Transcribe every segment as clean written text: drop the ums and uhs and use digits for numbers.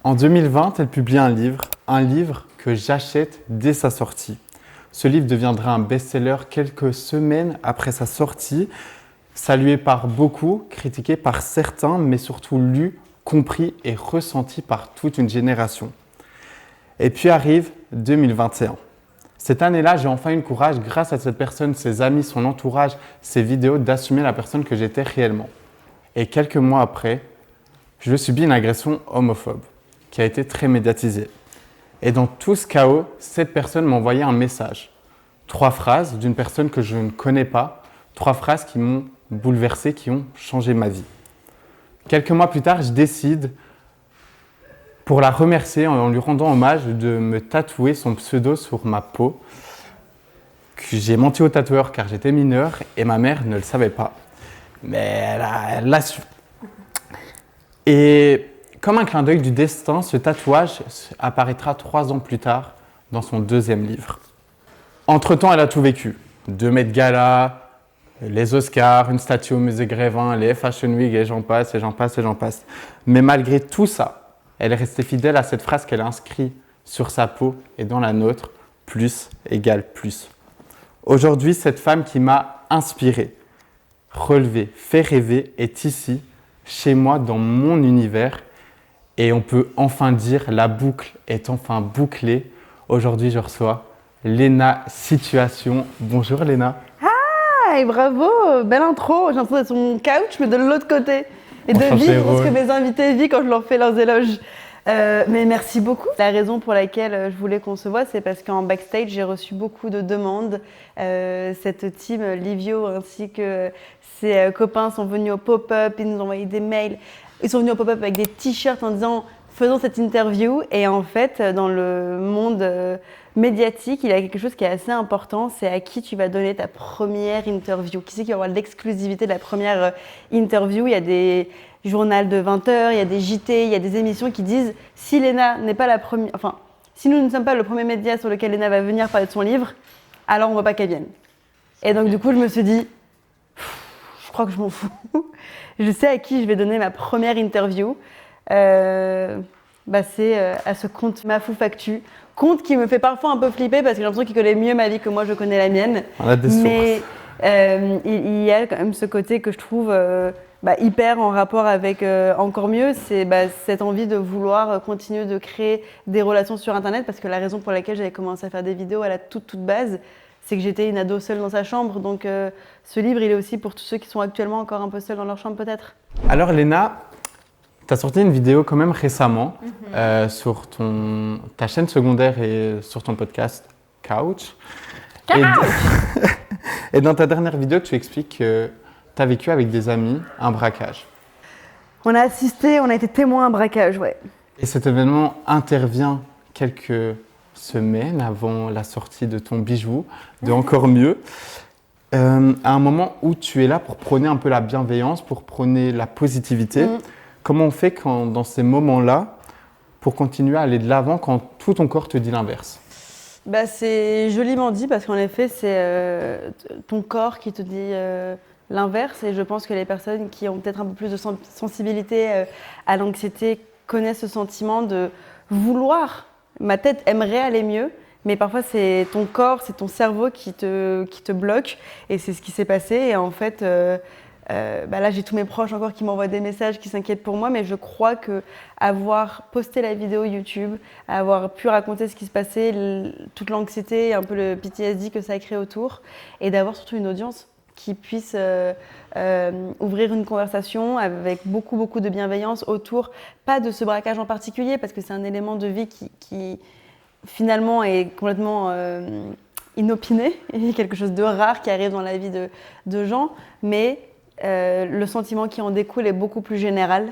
En 2020, elle publie un livre que j'achète dès sa sortie. Ce livre deviendra un best-seller quelques semaines après sa sortie, salué par beaucoup, critiqué par certains, mais surtout lu, compris et ressenti par toute une génération. Et puis arrive 2021. Cette année-là, j'ai enfin eu le courage, grâce à cette personne, ses amis, son entourage, ses vidéos, d'assumer la personne que j'étais réellement. Et quelques mois après, je subis une agression homophobe qui a été très médiatisée. Et dans tout ce chaos, cette personne m'a envoyé un message. 3 phrases d'une personne que je ne connais pas, 3 phrases qui m'ont bouleversé, qui ont changé ma vie. Quelques mois plus tard, je décide, pour la remercier, en lui rendant hommage, de me tatouer son pseudo sur ma peau. J'ai menti au tatoueur car j'étais mineur et ma mère ne le savait pas. Mais elle l'a su. Et comme un clin d'œil du destin, ce tatouage apparaîtra 3 ans plus tard dans son 2e livre. Entre-temps, elle a tout vécu. 2 Met Gala, les Oscars, une statue au musée Grévin, les Fashion Week et j'en passe, et j'en passe, et j'en passe. Mais malgré tout ça, elle est restée fidèle à cette phrase qu'elle a inscrite sur sa peau et dans la nôtre, plus égale plus. Aujourd'hui, cette femme qui m'a inspiré, relevé, fait rêver est ici, chez moi, dans mon univers. Et on peut enfin dire la boucle est enfin bouclée. Aujourd'hui, je reçois Léna Situation. Bonjour Léna. Ah, bravo, belle intro. J'ai l'impression d'être sur mon couch, mais de l'autre côté. Et de vivre ce que mes invités vivent quand je leur fais leurs éloges. Mais merci beaucoup. La raison pour laquelle je voulais qu'on se voit, c'est parce qu'en backstage, j'ai reçu beaucoup de demandes. Cette team, Livio ainsi que ses copains sont venus au pop-up, ils nous ont envoyé des mails. Ils sont venus au pop-up avec des t-shirts en disant « faisons cette interview ». Et en fait, dans le monde médiatique, il y a quelque chose qui est assez important, c'est à qui tu vas donner ta première interview. Qui c'est qui va avoir l'exclusivité de la première interview? Il y a des journaux de 20 heures, il y a des JT, il y a des émissions qui disent si Léna n'est pas la première, enfin, si nous ne sommes pas le premier média sur lequel Léna va venir parler de son livre, alors on ne veut pas qu'elle vienne. Et donc du coup, je me suis dit, je crois que je m'en fous. Je sais à qui je vais donner ma première interview. C'est à ce compte Mafoufactu. Compte qui me fait parfois un peu flipper parce que j'ai l'impression qu'il connaît mieux ma vie que moi je connais la mienne. On a des sources. Mais il y a quand même ce côté que je trouve hyper en rapport avec encore mieux, c'est cette envie de vouloir continuer de créer des relations sur Internet parce que la raison pour laquelle j'avais commencé à faire des vidéos à la toute base, c'est que j'étais une ado seule dans sa chambre. Donc ce livre, il est aussi pour tous ceux qui sont actuellement encore un peu seuls dans leur chambre peut-être. Alors Léna, tu as sorti une vidéo quand même récemment sur ta chaîne secondaire et sur ton podcast Couch. Et dans ta dernière vidéo, tu expliques que tu as vécu avec des amis un braquage. On a été témoin à un braquage, ouais. Et cet événement intervient quelques semaines avant la sortie de ton bijou, de Encore mieux. À un moment où tu es là pour prôner un peu la bienveillance, pour prôner la positivité. Comment on fait dans ces moments-là pour continuer à aller de l'avant quand tout ton corps te dit l'inverse? C'est joliment dit parce qu'en effet, c'est ton corps qui te dit l'inverse. Et je pense que les personnes qui ont peut-être un peu plus de sensibilité à l'anxiété connaissent ce sentiment de vouloir. Ma tête aimerait aller mieux, mais parfois c'est ton corps, c'est ton cerveau qui te bloque. Et c'est ce qui s'est passé. Et en fait, là, j'ai tous mes proches encore qui m'envoient des messages, qui s'inquiètent pour moi, mais je crois qu'avoir posté la vidéo YouTube, avoir pu raconter ce qui se passait, toute l'anxiété, un peu le PTSD que ça a créé autour, et d'avoir surtout une audience qui puisse ouvrir une conversation avec beaucoup de bienveillance autour, pas de ce braquage en particulier, parce que c'est un élément de vie qui finalement est complètement inopiné, et quelque chose de rare qui arrive dans la vie de gens, mais le sentiment qui en découle est beaucoup plus général.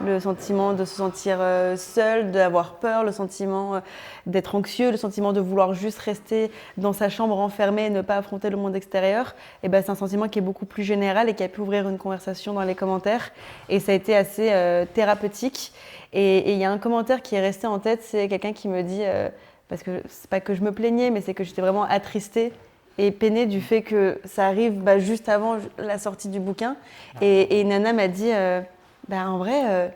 Le sentiment de se sentir seul, d'avoir peur, le sentiment d'être anxieux, le sentiment de vouloir juste rester dans sa chambre enfermée et ne pas affronter le monde extérieur, c'est un sentiment qui est beaucoup plus général et qui a pu ouvrir une conversation dans les commentaires. Et ça a été assez thérapeutique. Et il y a un commentaire qui est resté en tête, c'est quelqu'un qui me dit, parce que c'est pas que je me plaignais, mais c'est que j'étais vraiment attristée et peinée du fait que ça arrive juste avant la sortie du bouquin. Et Nana m'a dit, en vrai,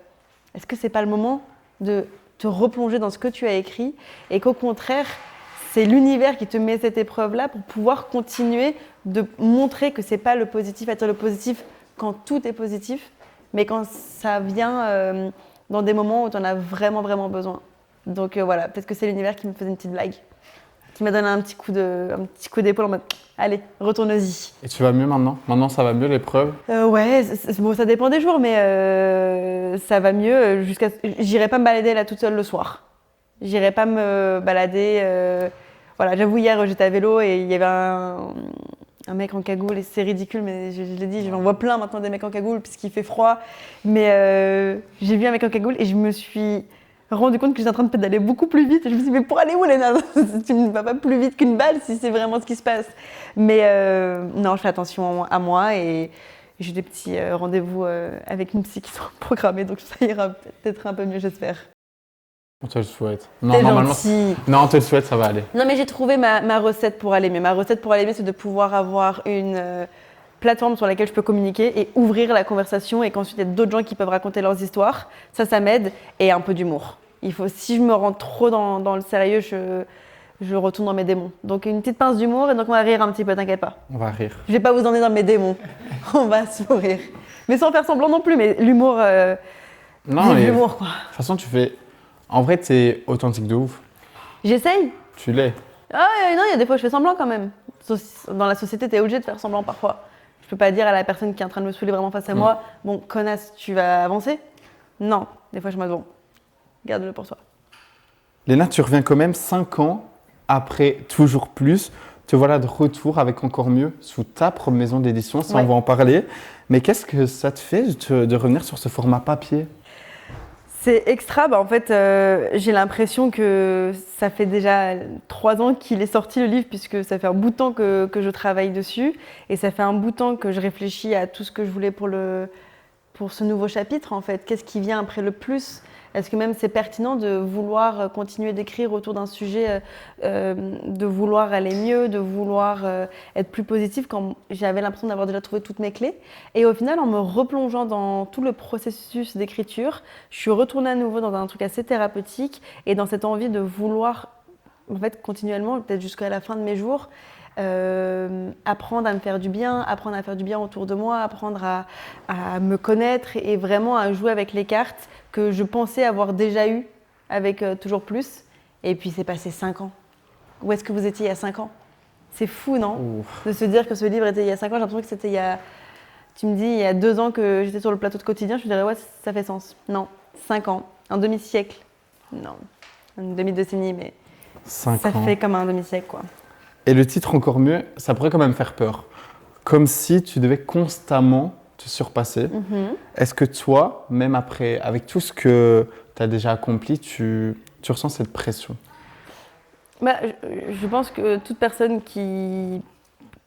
est-ce que c'est pas le moment de te replonger dans ce que tu as écrit et qu'au contraire, c'est l'univers qui te met cette épreuve-là pour pouvoir continuer de montrer que c'est pas le positif attire le positif quand tout est positif, mais quand ça vient dans des moments où tu en as vraiment, vraiment besoin. Donc voilà, peut-être que c'est l'univers qui me faisait une petite blague, qui m'a donné un petit coup d'épaule en mode « Allez, retourne-y ». Et tu vas mieux maintenant? Maintenant, ça va mieux l'épreuve? Ouais, bon, ça dépend des jours, mais ça va mieux. J'irai pas me balader là toute seule le soir. J'irai pas me balader. Voilà, j'avoue, hier, j'étais à vélo et il y avait un mec en cagoule et c'est ridicule, mais je l'ai dit, j'en vois plein maintenant des mecs en cagoule puisqu'il fait froid. Mais j'ai vu un mec en cagoule et je me suis rendu compte que j'étais en train de pédaler beaucoup plus vite. Et je me suis dit, mais pour aller où, Léna? Tu ne vas pas plus vite qu'une balle si c'est vraiment ce qui se passe. Mais non, je fais attention à moi et j'ai des petits rendez-vous avec une psy qui sont programmés, donc ça ira peut-être un peu mieux, j'espère. On te le souhaite. T'es gentil. Non, on te le souhaite, ça va aller. Non, mais j'ai trouvé ma recette pour aller mieux. Ma recette pour aller mieux, c'est de pouvoir avoir une plateforme sur laquelle je peux communiquer et ouvrir la conversation et qu'ensuite il y a d'autres gens qui peuvent raconter leurs histoires. Ça m'aide et un peu d'humour. Si je me rends trop dans le sérieux, je retourne dans mes démons. Donc une petite pince d'humour et donc on va rire un petit peu, t'inquiète pas. On va rire. Je vais pas vous emmener dans mes démons. On va sourire. Mais sans faire semblant non plus, mais l'humour, non, l'humour quoi. De toute façon, en vrai, t'es authentique de ouf. J'essaye. Tu l'es. Ah non, il y a des fois je fais semblant quand même. Dans la société, t'es obligé de faire semblant parfois. Je peux pas dire à la personne qui est en train de me saouler vraiment face à moi, bon, connasse, tu vas avancer. Non, des fois je me dis, bon, garde-le pour toi. Léna, tu reviens quand même 5 ans après Toujours Plus. Te voilà de retour avec Encore Mieux sous ta propre maison d'édition, ça on va en parler. Mais qu'est-ce que ça te fait de revenir sur ce format papier? C'est extra, en fait j'ai l'impression que ça fait déjà 3 ans qu'il est sorti le livre puisque ça fait un bout de temps que je travaille dessus et ça fait un bout de temps que je réfléchis à tout ce que je voulais pour ce nouveau chapitre en fait. Qu'est-ce qui vient après le plus? Est-ce que même c'est pertinent de vouloir continuer d'écrire autour d'un sujet, de vouloir aller mieux, de vouloir être plus positif quand j'avais l'impression d'avoir déjà trouvé toutes mes clés? Et au final, en me replongeant dans tout le processus d'écriture, je suis retournée à nouveau dans un truc assez thérapeutique et dans cette envie de vouloir, en fait, continuellement, peut-être jusqu'à la fin de mes jours, apprendre à me faire du bien, apprendre à faire du bien autour de moi, apprendre à me connaître et vraiment à jouer avec les cartes que je pensais avoir déjà eues avec Toujours Plus. Et puis c'est passé 5 ans. Où est-ce que vous étiez il y a 5 ans? C'est fou, non? De se dire que ce livre était il y a 5 ans. J'ai l'impression que c'était il y a... Tu me dis, il y a 2 ans que j'étais sur le plateau de Quotidien, je me dirais, ouais, ça fait sens. Non, 5 ans. Un demi-siècle. Non, une demi-décennie, mais 5 ça ans. fait comme un demi-siècle, quoi. Et le titre Encore Mieux, ça pourrait quand même faire peur. Comme si tu devais constamment te surpasser. Est-ce que toi, même après, avec tout ce que tu as déjà accompli, tu ressens cette pression? Je pense que toute personne qui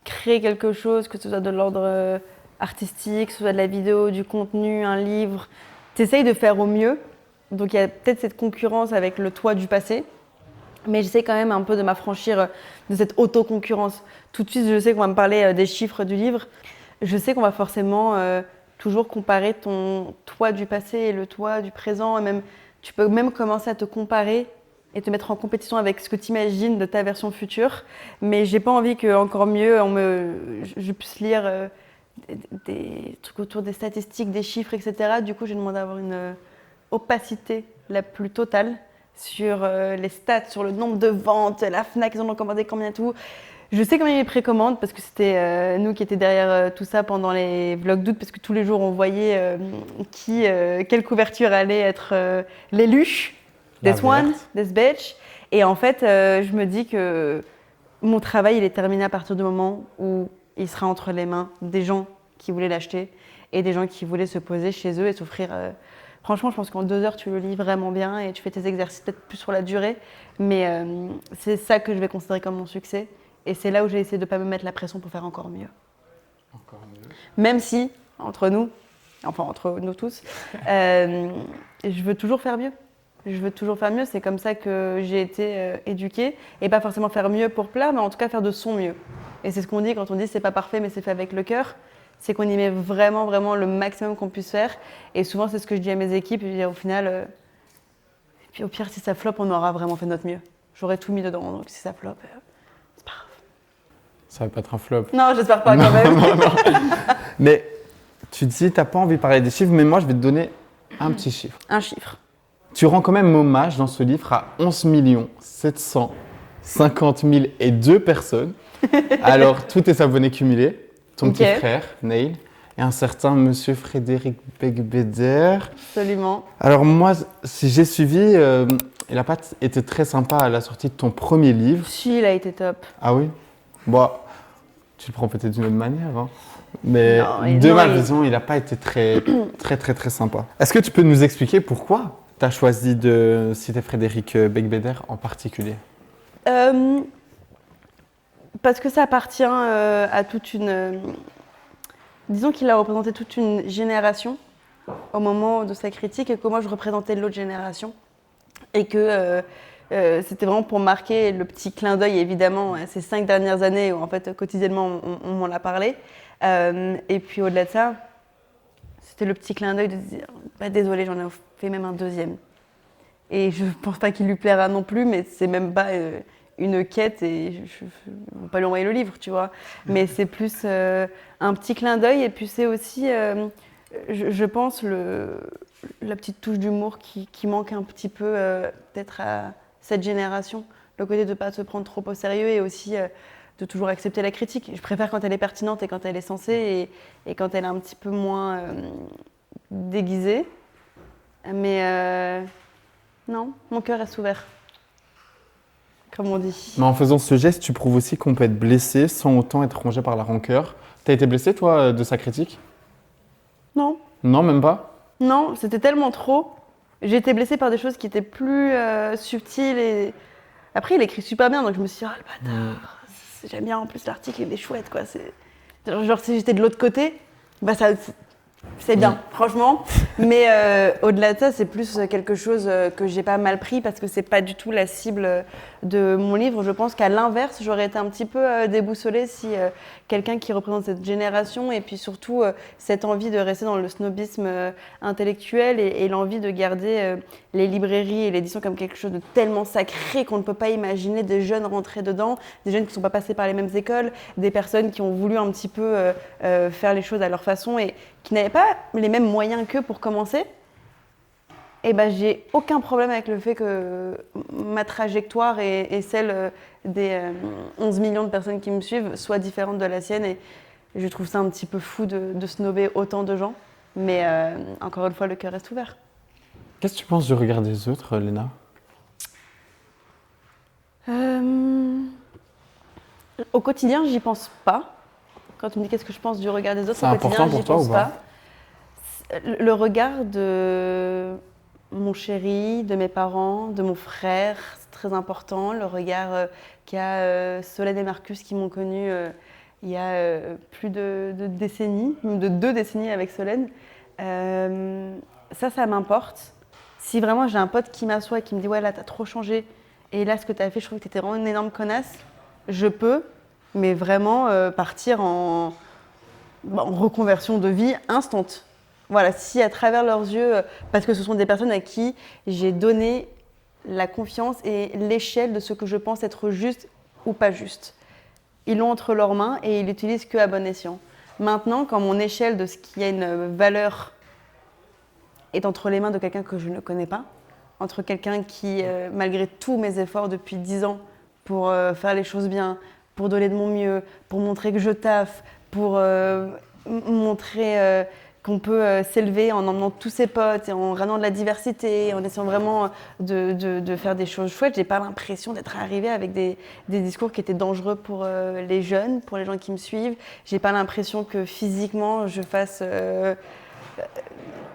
crée quelque chose, que ce soit de l'ordre artistique, que ce soit de la vidéo, du contenu, un livre, t'essayes de faire au mieux. Donc il y a peut-être cette concurrence avec le toi du passé. Mais j'essaie quand même un peu de m'affranchir de cette auto-concurrence. Tout de suite, je sais qu'on va me parler des chiffres du livre. Je sais qu'on va forcément toujours comparer ton toi du passé et le toi du présent. Et même, tu peux même commencer à te comparer et te mettre en compétition avec ce que tu imagines de ta version future. Mais j'ai pas envie qu'encore mieux, je puisse lire des trucs autour des statistiques, des chiffres, etc. Du coup, j'ai demandé d'avoir une opacité la plus totale sur les stats, sur le nombre de ventes, la Fnac, ils en ont commandé combien, tout. Je sais combien il y a les précommandes parce que c'était nous qui étions derrière tout ça pendant les vlogs d'août parce que tous les jours on voyait quelle couverture allait être l'élu, this one, this bitch. Et en fait, je me dis que mon travail il est terminé à partir du moment où il sera entre les mains des gens qui voulaient l'acheter et des gens qui voulaient se poser chez eux et s'offrir. Franchement, je pense qu'en 2 heures, tu le lis vraiment bien et tu fais tes exercices peut-être plus sur la durée. Mais c'est ça que je vais considérer comme mon succès. Et c'est là où j'ai essayé de ne pas me mettre la pression pour faire encore mieux. Encore mieux. Même si, entre nous tous, je veux toujours faire mieux. Je veux toujours faire mieux. C'est comme ça que j'ai été éduquée. Et pas forcément faire mieux pour plaire, mais en tout cas faire de son mieux. Et c'est ce qu'on dit quand on dit c'est pas parfait, mais c'est fait avec le cœur. C'est qu'on y met vraiment, vraiment le maximum qu'on puisse faire. Et souvent, c'est ce que je dis à mes équipes. Je dis au final, puis au pire, si ça flop, on aura vraiment fait notre mieux. J'aurais tout mis dedans, donc si ça flop, c'est pas grave. Ça va pas être un flop. Non, j'espère pas quand même. Mais tu dis, t'as pas envie de parler des chiffres, mais moi, je vais te donner un petit chiffre. Un chiffre. Tu rends quand même hommage dans ce livre à 11 750 002 personnes. Alors, tous tes abonnés cumulés, ton petit frère, Neil, et un certain monsieur Frédéric Beigbeder. Absolument. Alors moi, si j'ai suivi, il n'a pas été très sympa à la sortie de ton premier livre. Si, il a été top. Ah oui? Bon, tu le prends peut-être d'une autre manière, hein. Mais Non, de ma vision, il n'a pas été très sympa. Est-ce que tu peux nous expliquer pourquoi tu as choisi de citer Frédéric Beigbeder en particulier? Parce que ça appartient à toute une... disons qu'il a représenté toute une génération au moment de sa critique et que moi je représentais l'autre génération. Et que c'était vraiment pour marquer le petit clin d'œil, évidemment, ces 5 dernières années où en fait quotidiennement on m'en a parlé. Et puis au-delà de ça, c'était le petit clin d'œil de dire bah, désolé, j'en ai fait même un deuxième. Et je pense pas qu'il lui plaira non plus, mais c'est même pas une quête et je ne vais pas lui envoyer le livre, tu vois. Mais c'est plus un petit clin d'œil et puis c'est aussi, je pense, la petite touche d'humour qui manque un petit peu peut-être à cette génération. Le côté de ne pas se prendre trop au sérieux et aussi de toujours accepter la critique. Je préfère quand elle est pertinente et quand elle est sensée et quand elle est un petit peu moins déguisée. Mais non, mon cœur reste ouvert, comme on dit. Mais en faisant ce geste, tu prouves aussi qu'on peut être blessé sans autant être rongé par la rancœur. T'as été blessé, toi, de sa critique? Non. Non, même pas? Non, c'était tellement trop. J'ai été blessée par des choses qui étaient plus subtiles et... Après, il écrit super bien, donc je me suis dit, oh le bâtard. J'aime bien, en plus, l'article, il est chouette, quoi. Genre, si j'étais de l'autre côté, bah ça... C'est bien, franchement. Mais au-delà de ça, c'est plus quelque chose que j'ai pas mal pris parce que c'est pas du tout la cible de mon livre. Je pense qu'à l'inverse, j'aurais été un petit peu déboussolée si quelqu'un qui représente cette génération et puis surtout cette envie de rester dans le snobisme intellectuel et l'envie de garder les librairies et l'édition comme quelque chose de tellement sacré qu'on ne peut pas imaginer des jeunes rentrer dedans, des jeunes qui ne sont pas passés par les mêmes écoles, des personnes qui ont voulu un petit peu faire les choses à leur façon et qui n'avaient pas les mêmes moyens qu'eux pour commencer, et ben j'ai aucun problème avec le fait que ma trajectoire et celle des 11 millions de personnes qui me suivent soit différente de la sienne. Et je trouve ça un petit peu fou de snobber autant de gens. Mais encore une fois, le cœur reste ouvert. Qu'est-ce que tu penses du regard des autres, Léna? Au quotidien, j'y pense pas. Quand tu me dis qu'est-ce que je pense du regard des autres, c'est au quotidien, important pour j'y toi pense ou pas? Le regard de mon chéri, de mes parents, de mon frère, c'est très important. Le regard qu'a Solène et Marcus qui m'ont connue il y a plus de décennies, même de 2 décennies avec Solène. Ça m'importe. Si vraiment j'ai un pote qui m'assoit et qui me dit « Ouais, là, t'as trop changé. Et là, ce que t'as fait, je trouve que t'étais vraiment une énorme connasse. » Je peux, mais vraiment partir en reconversion de vie instante. Voilà, si à travers leurs yeux, parce que ce sont des personnes à qui j'ai donné la confiance et l'échelle de ce que je pense être juste ou pas juste. Ils l'ont entre leurs mains et ils l'utilisent que à bon escient. Maintenant, quand mon échelle de ce qui a une valeur est entre les mains de quelqu'un que je ne connais pas, entre quelqu'un qui, malgré tous mes efforts depuis 10 ans pour faire les choses bien, pour donner de mon mieux, pour montrer que je taffe, pour montrer qu'on peut s'élever en emmenant tous ses potes et en ramenant de la diversité, en essayant vraiment de faire des choses chouettes. J'ai pas l'impression d'être arrivée avec des discours qui étaient dangereux pour les jeunes, pour les gens qui me suivent. J'ai pas l'impression que physiquement je fasse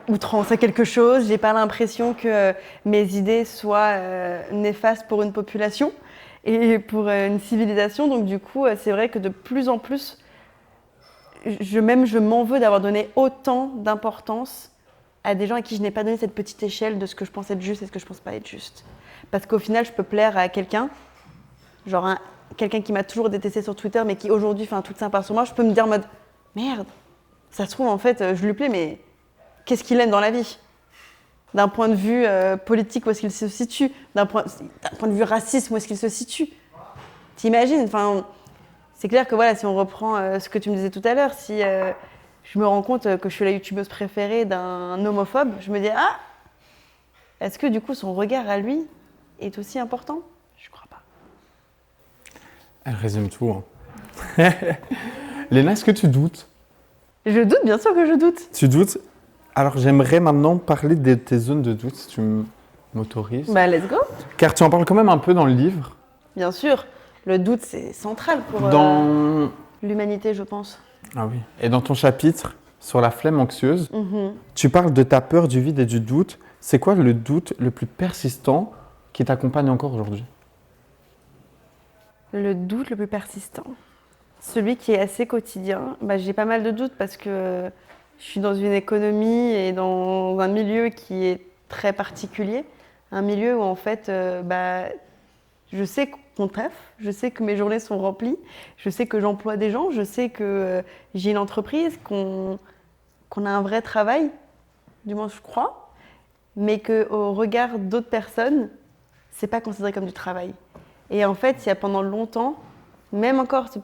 outrance à quelque chose. J'ai pas l'impression que mes idées soient néfastes pour une population et pour une civilisation. Donc du coup, c'est vrai que de plus en plus, je m'en veux d'avoir donné autant d'importance à des gens à qui je n'ai pas donné cette petite échelle de ce que je pense être juste et ce que je pense pas être juste. Parce qu'au final, je peux plaire à quelqu'un, genre quelqu'un qui m'a toujours détesté sur Twitter, mais qui aujourd'hui fait un tweet sympa sur moi, je peux me dire en mode « Merde, ça se trouve en fait, je lui plais, mais qu'est-ce qu'il aime dans la vie ?» D'un point de vue politique, où est-ce qu'il se situe? D'un point de vue racisme, où est-ce qu'il se situe? T'imagines? Enfin, c'est clair que voilà, si on reprend ce que tu me disais tout à l'heure, si je me rends compte que je suis la youtubeuse préférée d'un homophobe, je me dis ah, est-ce que du coup son regard à lui est aussi important? Je crois pas. Elle résume tout. Hein. Léna, est-ce que tu doutes? Je doute, bien sûr que je doute. Tu doutes? Alors j'aimerais maintenant parler de tes zones de doute, si tu m'autorises. Bah let's go. Car tu en parles quand même un peu dans le livre. Bien sûr, le doute c'est central pour l'humanité, je pense. Ah oui. Et dans ton chapitre sur la flemme anxieuse, tu parles de ta peur du vide et du doute. C'est quoi le doute le plus persistant qui t'accompagne encore aujourd'hui? Le doute le plus persistant. Celui qui est assez quotidien. Bah, j'ai pas mal de doutes parce que je suis dans une économie et dans un milieu qui est très particulier. Un milieu où en fait, je sais qu'on taffe, je sais que mes journées sont remplies, je sais que j'emploie des gens, je sais que j'ai une entreprise, qu'on a un vrai travail, du moins je crois, mais qu'au regard d'autres personnes, c'est pas considéré comme du travail. Et en fait, il y a pendant longtemps, même encore ce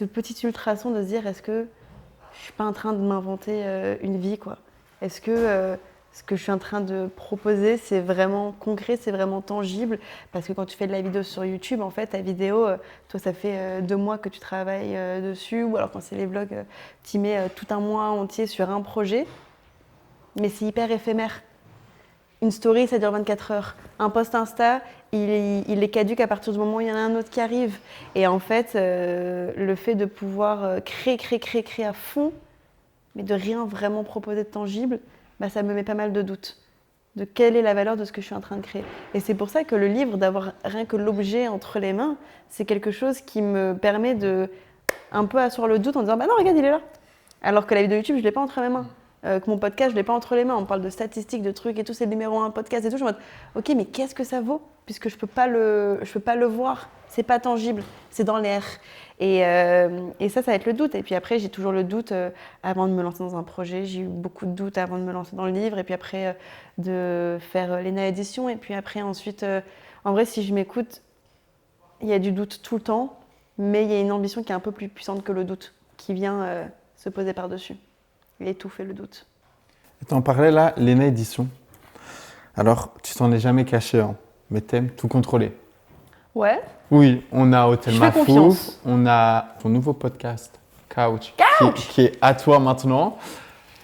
petit ultrason de se dire est-ce que je suis pas en train de m'inventer une vie, quoi? Est-ce que ce que je suis en train de proposer, c'est vraiment concret, c'est vraiment tangible? Parce que quand tu fais de la vidéo sur YouTube, en fait, ta vidéo, toi, ça fait 2 mois que tu travailles dessus, ou alors quand c'est les vlogs, tu y mets tout un mois entier sur un projet, mais c'est hyper éphémère. Une story, ça dure 24 heures. Un post Insta, il est caduque à partir du moment où il y en a un autre qui arrive. Et en fait, le fait de pouvoir créer à fond, mais de rien vraiment proposer de tangible, bah, ça me met pas mal de doutes de quelle est la valeur de ce que je suis en train de créer. Et c'est pour ça que le livre, d'avoir rien que l'objet entre les mains, c'est quelque chose qui me permet de un peu asseoir le doute en disant « bah non, regarde, il est là ». Alors que la vidéo YouTube, je ne l'ai pas entre mes mains. Que mon podcast, je ne l'ai pas entre les mains. On parle de statistiques, de trucs et tout, c'est le numéro 1 podcast et tout. Je me dis, ok, mais qu'est-ce que ça vaut? Puisque je peux pas le voir. C'est pas tangible, c'est dans l'air. Et ça va être le doute. Et puis après, j'ai toujours le doute avant de me lancer dans un projet. J'ai eu beaucoup de doutes avant de me lancer dans le livre. Et puis après, de faire l'ENA Édition. Et puis après, ensuite, en vrai, si je m'écoute, il y a du doute tout le temps. Mais il y a une ambition qui est un peu plus puissante que le doute, qui vient se poser par-dessus. Et étouffer le doute. Tu en parlais là, l'ENA Édition. Alors, tu t'en es jamais caché, hein, mais t'aimes tout contrôler. Ouais. Oui, on a Hôtel Mafouf, confiance. On a ton nouveau podcast, Couch, qui est à toi maintenant.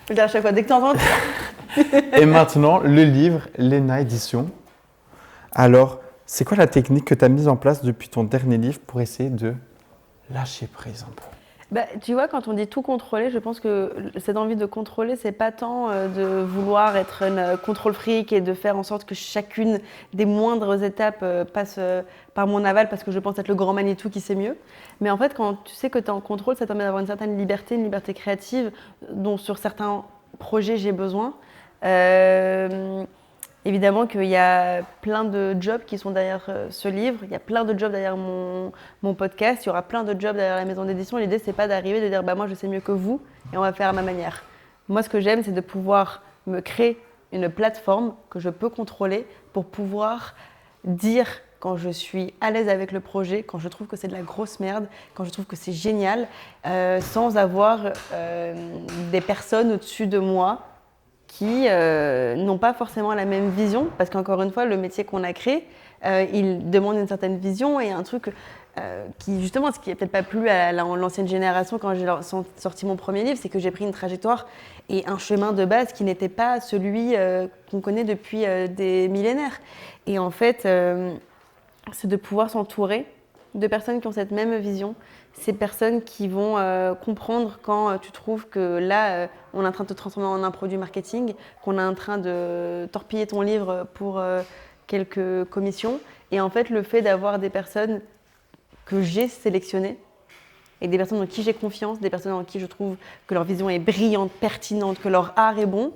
Je veux dire à chaque fois, dès que tu entends. Et maintenant, le livre, l'ENA Édition. Alors, c'est quoi la technique que tu as mise en place depuis ton dernier livre pour essayer de lâcher prise un peu? Bah, tu vois, quand on dit tout contrôler, je pense que cette envie de contrôler, c'est pas tant de vouloir être une contrôle freak et de faire en sorte que chacune des moindres étapes passe par mon aval parce que je pense être le grand Manitou qui sait mieux. Mais en fait, quand tu sais que tu es en contrôle, ça te permet d'avoir une certaine liberté, une liberté créative dont sur certains projets j'ai besoin. Évidemment qu'il y a plein de jobs qui sont derrière ce livre, il y a plein de jobs derrière mon podcast, il y aura plein de jobs derrière la maison d'édition. L'idée, c'est pas d'arriver de dire bah, moi je sais mieux que vous et on va faire à ma manière. Moi, ce que j'aime, c'est de pouvoir me créer une plateforme que je peux contrôler pour pouvoir dire quand je suis à l'aise avec le projet, quand je trouve que c'est de la grosse merde, quand je trouve que c'est génial, sans avoir des personnes au-dessus de moi qui n'ont pas forcément la même vision, parce qu'encore une fois, le métier qu'on a créé, il demande une certaine vision et un truc qui, justement, ce qui n'est peut-être pas plu à l'ancienne génération quand j'ai sorti mon premier livre, c'est que j'ai pris une trajectoire et un chemin de base qui n'était pas celui qu'on connaît depuis des millénaires. Et en fait, c'est de pouvoir s'entourer de personnes qui ont cette même vision, ces personnes qui vont comprendre quand tu trouves que là, on est en train de te transformer en un produit marketing, qu'on est en train de torpiller ton livre pour quelques commissions. Et en fait, le fait d'avoir des personnes que j'ai sélectionnées et des personnes en qui j'ai confiance, des personnes en qui je trouve que leur vision est brillante, pertinente, que leur art est bon,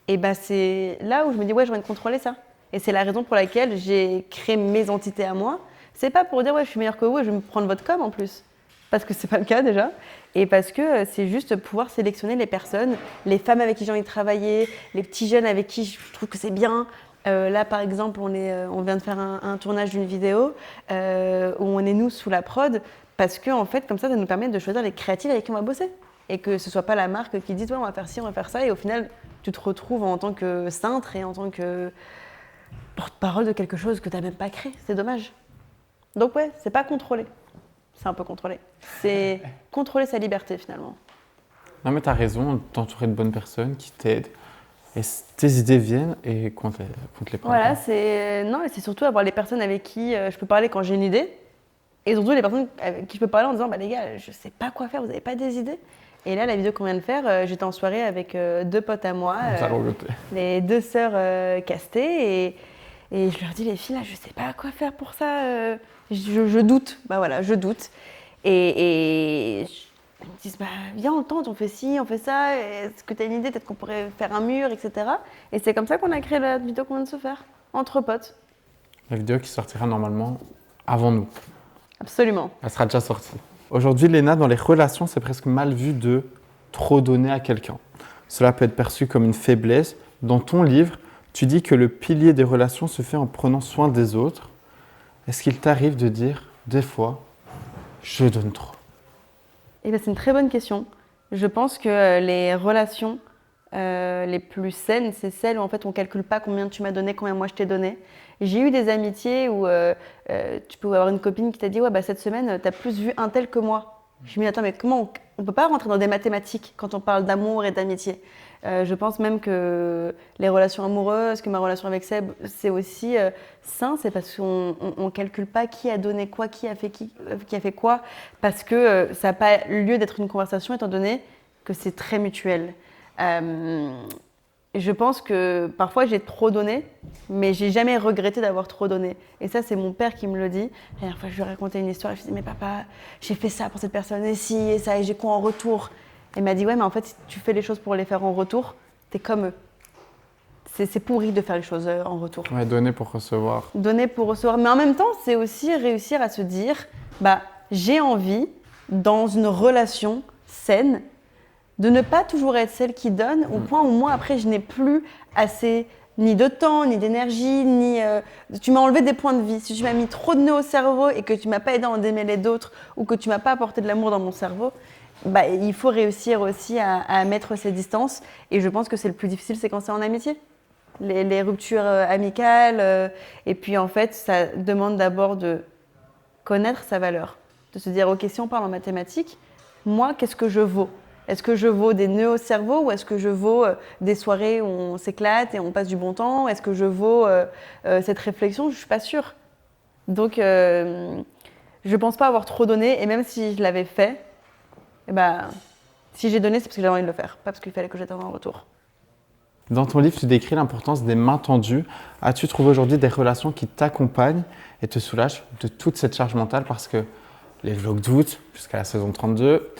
et bah c'est là où je me dis ouais, j'ai envie de contrôler ça. Et c'est la raison pour laquelle j'ai créé mes entités à moi. C'est pas pour dire ouais, je suis meilleure que vous et je vais me prendre votre com en plus. parce que c'est pas le cas déjà, et parce que c'est juste pouvoir sélectionner les personnes, les femmes avec qui j'ai envie de travailler, les petits jeunes avec qui je trouve que c'est bien. Là, par exemple, on vient de faire un tournage d'une vidéo où on est nous sous la prod, parce que en fait, comme ça nous permet de choisir les créatifs avec qui on va bosser. Et que ce soit pas la marque qui dit ouais, on va faire ci, on va faire ça, et au final, tu te retrouves en tant que cintre et en tant que porte-parole de quelque chose que tu n'as même pas créé. C'est dommage. Donc ouais, c'est pas contrôlé. C'est un peu contrôlé. C'est contrôler sa liberté finalement. Non, mais tu as raison, t'entourer de bonnes personnes qui t'aident. Et tes idées viennent et qu'on te les prenne. Voilà, c'est surtout avoir les personnes avec qui je peux parler quand j'ai une idée. Et surtout les personnes avec qui je peux parler en disant bah les gars, je sais pas quoi faire, vous avez pas des idées? Et là, la vidéo qu'on vient de faire, j'étais en soirée avec deux potes à moi, les deux sœurs castées, et je leur dis les filles là, je sais pas quoi faire pour ça, je doute. Bah voilà, je doute. Et elles me disent bah viens, on tente, on fait ci, on fait ça. Est-ce que tu as une idée? Peut-être qu'on pourrait faire un mur, etc. Et c'est comme ça qu'on a créé la vidéo qu'on vient de se faire, entre potes. La vidéo qui sortira normalement avant nous. Absolument. Elle sera déjà sortie. Aujourd'hui, Léna, dans les relations, c'est presque mal vu de trop donner à quelqu'un. Cela peut être perçu comme une faiblesse. Dans ton livre, tu dis que le pilier des relations se fait en prenant soin des autres. Est-ce qu'il t'arrive de dire, des fois, je donne trop? Eh bien, c'est une très bonne question. Je pense que les relations les plus saines, c'est celles où en fait on ne calcule pas combien tu m'as donné, combien moi je t'ai donné. J'ai eu des amitiés où tu peux avoir une copine qui t'a dit ouais, bah, cette semaine, tu as plus vu un tel que moi. Je me dis attends, mais comment on ne peut pas rentrer dans des mathématiques quand on parle d'amour et d'amitié. Je pense même que les relations amoureuses, que ma relation avec Seb, c'est aussi sain, c'est parce qu'on ne calcule pas qui a donné quoi, qui a fait quoi, parce que ça n'a pas lieu d'être une conversation étant donné que c'est très mutuel. Je pense que parfois j'ai trop donné, mais j'ai jamais regretté d'avoir trop donné. Et ça, c'est mon père qui me le dit. La dernière fois, je lui racontais une histoire, je lui disais mais papa, j'ai fait ça pour cette personne, et ci, et ça, et j'ai quoi en retour? Elle m'a dit ouais, mais en fait, si tu fais les choses pour les faire en retour, t'es comme eux. C'est pourri de faire les choses en retour. Ouais, donner pour recevoir. Donner pour recevoir. Mais en même temps, c'est aussi réussir à se dire bah, j'ai envie, dans une relation saine, de ne pas toujours être celle qui donne, au point où moi, après, je n'ai plus assez ni de temps, ni d'énergie, ni... tu m'as enlevé des points de vie. Si tu m'as mis trop de nœuds au cerveau et que tu m'as pas aidé à en démêler d'autres, ou que tu m'as pas apporté de l'amour dans mon cerveau, bah, il faut réussir aussi à mettre ces distances. Et je pense que c'est le plus difficile, c'est quand c'est en amitié. Les ruptures amicales. Et puis, en fait, ça demande d'abord de connaître sa valeur. De se dire, OK, si on parle en mathématiques, moi, qu'est-ce que je vaux? Est-ce que je vaux des nœuds au cerveau ou est-ce que je vaux des soirées où on s'éclate et on passe du bon temps? Est-ce que je vaux cette réflexion? Je ne suis pas sûre. Donc, je ne pense pas avoir trop donné. Et même si je l'avais fait, eh ben, si j'ai donné, c'est parce que j'avais envie de le faire, pas parce qu'il fallait que j'attende en retour. Dans ton livre, tu décris l'importance des mains tendues. As-tu trouvé aujourd'hui des relations qui t'accompagnent et te soulagent de toute cette charge mentale? Parce que les vlogs d'août, jusqu'à la saison 32,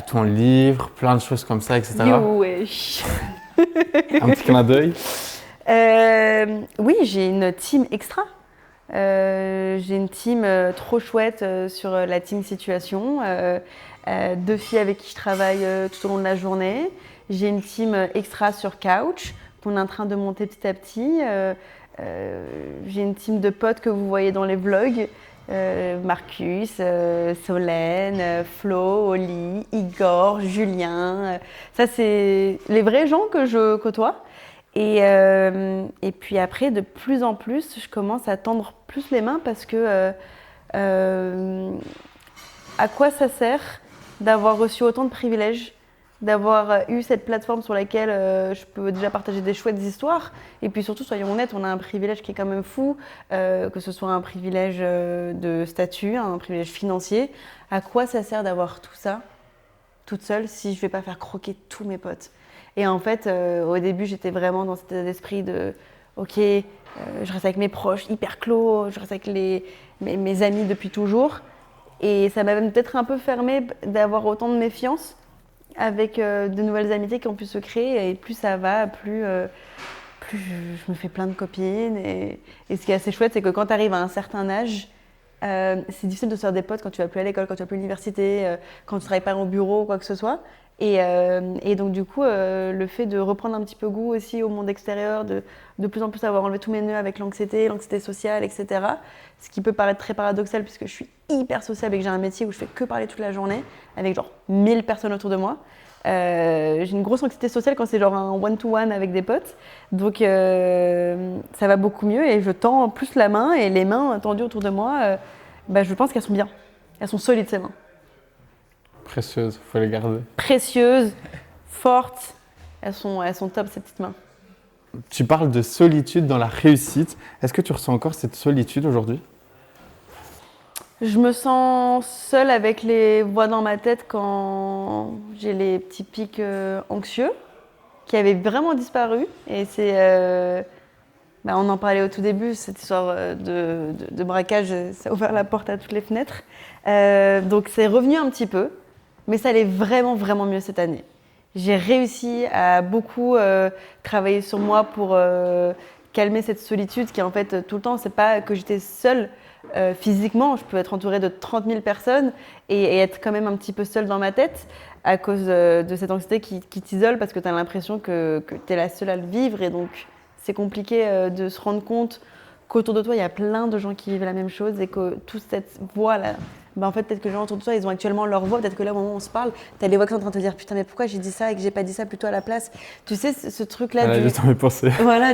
ton livre, plein de choses comme ça, etc. You wish. Un petit clin d'œil. Oui, j'ai une team extra. J'ai une team trop chouette sur la team situation. Deux filles avec qui je travaille tout au long de la journée. J'ai une team extra sur Couch qu'on est en train de monter petit à petit. J'ai une team de potes que vous voyez dans les vlogs. Marcus, Solène, Flo, Oli, Igor, Julien. Ça, c'est les vrais gens que je côtoie. Et puis après, de plus en plus, je commence à tendre plus les mains parce que à quoi ça sert d'avoir reçu autant de privilèges, d'avoir eu cette plateforme sur laquelle je peux déjà partager des chouettes histoires. Et puis surtout, soyons honnêtes, on a un privilège qui est quand même fou, que ce soit un privilège de statut, un privilège financier. À quoi ça sert d'avoir tout ça toute seule si je ne vais pas faire croquer tous mes potes? Et en fait, au début, j'étais vraiment dans cet état d'esprit de « Ok, je reste avec mes proches, hyper clos, je reste avec mes amis depuis toujours. » Et ça m'a même peut-être un peu fermée d'avoir autant de méfiance avec de nouvelles amitiés qui ont pu se créer. Et plus ça va, plus je me fais plein de copines. Et ce qui est assez chouette, c'est que quand tu arrives à un certain âge, C'est difficile de se faire des potes quand tu vas plus à l'école, quand tu vas plus à l'université, quand tu travailles pas au bureau, quoi que ce soit. Et donc du coup, le fait de reprendre un petit peu goût aussi au monde extérieur, de plus en plus avoir enlevé tous mes nœuds avec l'anxiété sociale, etc. Ce qui peut paraître très paradoxal puisque je suis hyper sociable et que j'ai un métier où je fais que parler toute la journée avec genre 1000 personnes autour de moi. J'ai une grosse anxiété sociale quand c'est genre un one-to-one avec des potes. Donc ça va beaucoup mieux et je tends plus la main et les mains tendues autour de moi, je pense qu'elles sont bien. Elles sont solides ces mains. Précieuse, faut les garder. Précieuses, fortes, elles sont top ces petites mains. Tu parles de solitude dans la réussite. Est-ce que tu ressens encore cette solitude aujourd'hui? Je me sens seule avec les voix dans ma tête quand j'ai les petits pics anxieux qui avaient vraiment disparu. Et on en parlait au tout début, cette histoire de braquage, ça a ouvert la porte à toutes les fenêtres. Donc c'est revenu un petit peu, mais ça allait vraiment, vraiment mieux cette année. J'ai réussi à beaucoup travailler sur moi pour calmer cette solitude qui en fait tout le temps, c'est pas que j'étais seule physiquement, je peux être entourée de 30 000 personnes et être quand même un petit peu seule dans ma tête à cause de cette anxiété qui t'isole parce que tu as l'impression que tu es la seule à le vivre et donc c'est compliqué de se rendre compte qu'autour de toi, il y a plein de gens qui vivent la même chose et que toute cette voix-là, en fait, peut-être que les gens autour de toi, ils ont actuellement leur voix. Peut-être que là, au moment où on se parle, tu as les voix qui sont en train de te dire « Putain, mais pourquoi j'ai dit ça et que j'ai pas dit ça plutôt à la place ?» Tu sais, ce truc-là J'ai tant pensé. Voilà,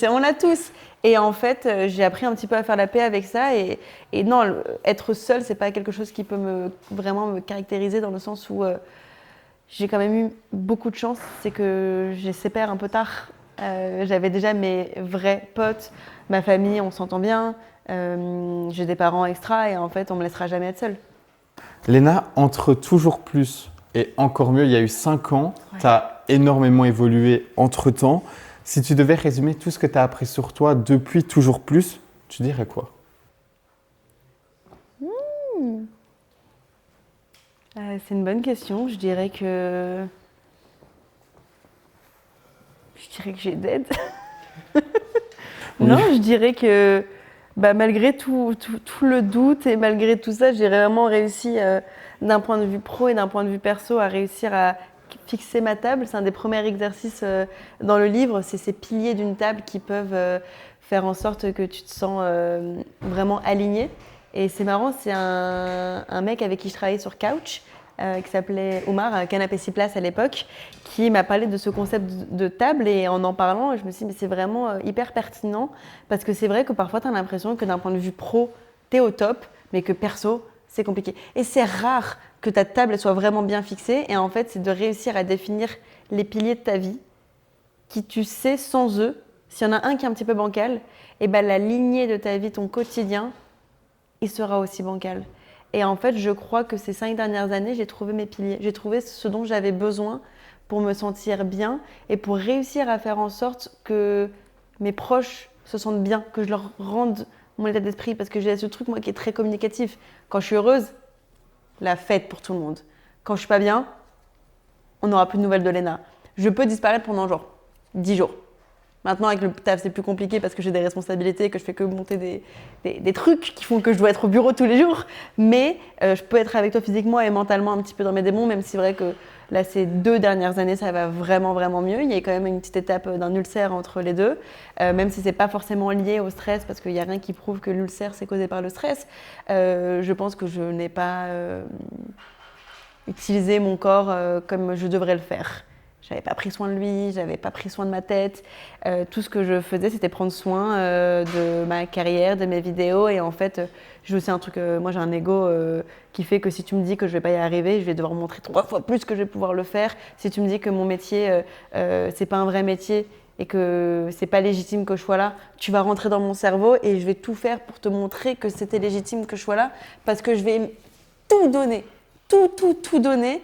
on l'a tous. Et en fait, j'ai appris un petit peu à faire la paix avec ça. Et non, être seule, c'est pas quelque chose qui peut vraiment me caractériser dans le sens où j'ai quand même eu beaucoup de chance. C'est que j'ai séparé un peu tard. J'avais déjà mes vrais potes, ma famille, on s'entend bien. J'ai des parents extra et en fait, on me laissera jamais être seule. Léna, entre toujours plus et encore mieux, il y a eu 5 ans, ouais. Tu as énormément évolué entre-temps. Si tu devais résumer tout ce que tu as appris sur toi depuis toujours plus, tu dirais quoi? C'est une bonne question. Je dirais que j'ai d'aide. Non, je dirais que malgré tout le doute et malgré tout ça, j'ai vraiment réussi d'un point de vue pro et d'un point de vue perso à réussir à fixer ma table. C'est un des premiers exercices dans le livre. C'est ces piliers d'une table qui peuvent faire en sorte que tu te sens vraiment aligné. Et c'est marrant, c'est un mec avec qui je travaillais sur Couch, qui s'appelait Omar, Canapé 6 places à l'époque, qui m'a parlé de ce concept de table et en parlant, je me suis dit mais c'est vraiment hyper pertinent parce que c'est vrai que parfois tu as l'impression que d'un point de vue pro, tu es au top, mais que perso, c'est compliqué. Et c'est rare que ta table soit vraiment bien fixée et en fait, c'est de réussir à définir les piliers de ta vie qui tu sais sans eux, s'il y en a un qui est un petit peu bancal, et la lignée de ta vie, ton quotidien, il sera aussi bancal. Et en fait, je crois que ces 5 dernières années, j'ai trouvé mes piliers. J'ai trouvé ce dont j'avais besoin pour me sentir bien et pour réussir à faire en sorte que mes proches se sentent bien, que je leur rende mon état d'esprit. Parce que j'ai ce truc, moi, qui est très communicatif. Quand je suis heureuse, la fête pour tout le monde. Quand je suis pas bien, on n'aura plus de nouvelles de Léna. Je peux disparaître pendant genre 10 jours. Maintenant, avec le taf, c'est plus compliqué parce que j'ai des responsabilités, que je fais que monter des trucs qui font que je dois être au bureau tous les jours. Mais je peux être avec toi physiquement et mentalement un petit peu dans mes démons, même si c'est vrai que là, ces 2 dernières années, ça va vraiment, vraiment mieux. Il y a quand même une petite étape d'un ulcère entre les deux, même si c'est pas forcément lié au stress, parce qu'il n'y a rien qui prouve que l'ulcère, c'est causé par le stress. Je pense que je n'ai pas utilisé mon corps comme je devrais le faire. J'avais pas pris soin de lui, j'avais pas pris soin de ma tête. Tout ce que je faisais, c'était prendre soin de ma carrière, de mes vidéos. Et en fait, j'ai aussi un truc, moi j'ai un ego qui fait que si tu me dis que je vais pas y arriver, je vais devoir montrer 3 fois plus que je vais pouvoir le faire. Si tu me dis que mon métier, c'est pas un vrai métier et que c'est pas légitime que je sois là, tu vas rentrer dans mon cerveau et je vais tout faire pour te montrer que c'était légitime que je sois là parce que je vais tout donner, tout donner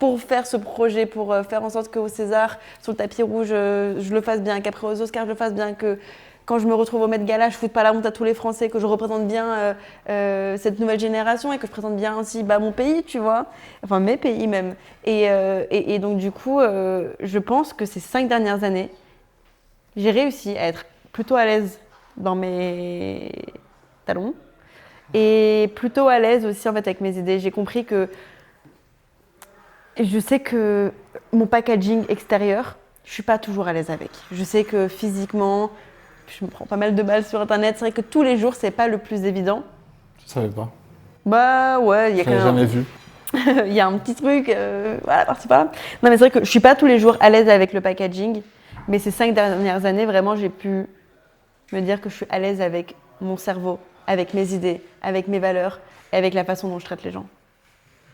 pour faire ce projet, pour faire en sorte qu'au César, sur le tapis rouge, je le fasse bien, qu'après aux Oscars, je le fasse bien, que quand je me retrouve au Met Gala, je ne foute pas la honte à tous les Français, que je représente bien cette nouvelle génération et que je présente bien aussi mon pays, tu vois, enfin mes pays même. Et donc du coup, je pense que ces 5 dernières années, j'ai réussi à être plutôt à l'aise dans mes talons et plutôt à l'aise aussi en fait avec mes idées. J'ai compris que je sais que mon packaging extérieur, je suis pas toujours à l'aise avec. Je sais que physiquement, je me prends pas mal de balles sur internet. C'est vrai que tous les jours, c'est pas le plus évident. Je savais pas. Bah ouais, il y a Je quand l'avais même. jamais vu. Il y a un petit truc, voilà, par-ci par-là. Non, mais c'est vrai que je suis pas tous les jours à l'aise avec le packaging, mais ces 5 dernières années, vraiment, j'ai pu me dire que je suis à l'aise avec mon cerveau, avec mes idées, avec mes valeurs et avec la façon dont je traite les gens.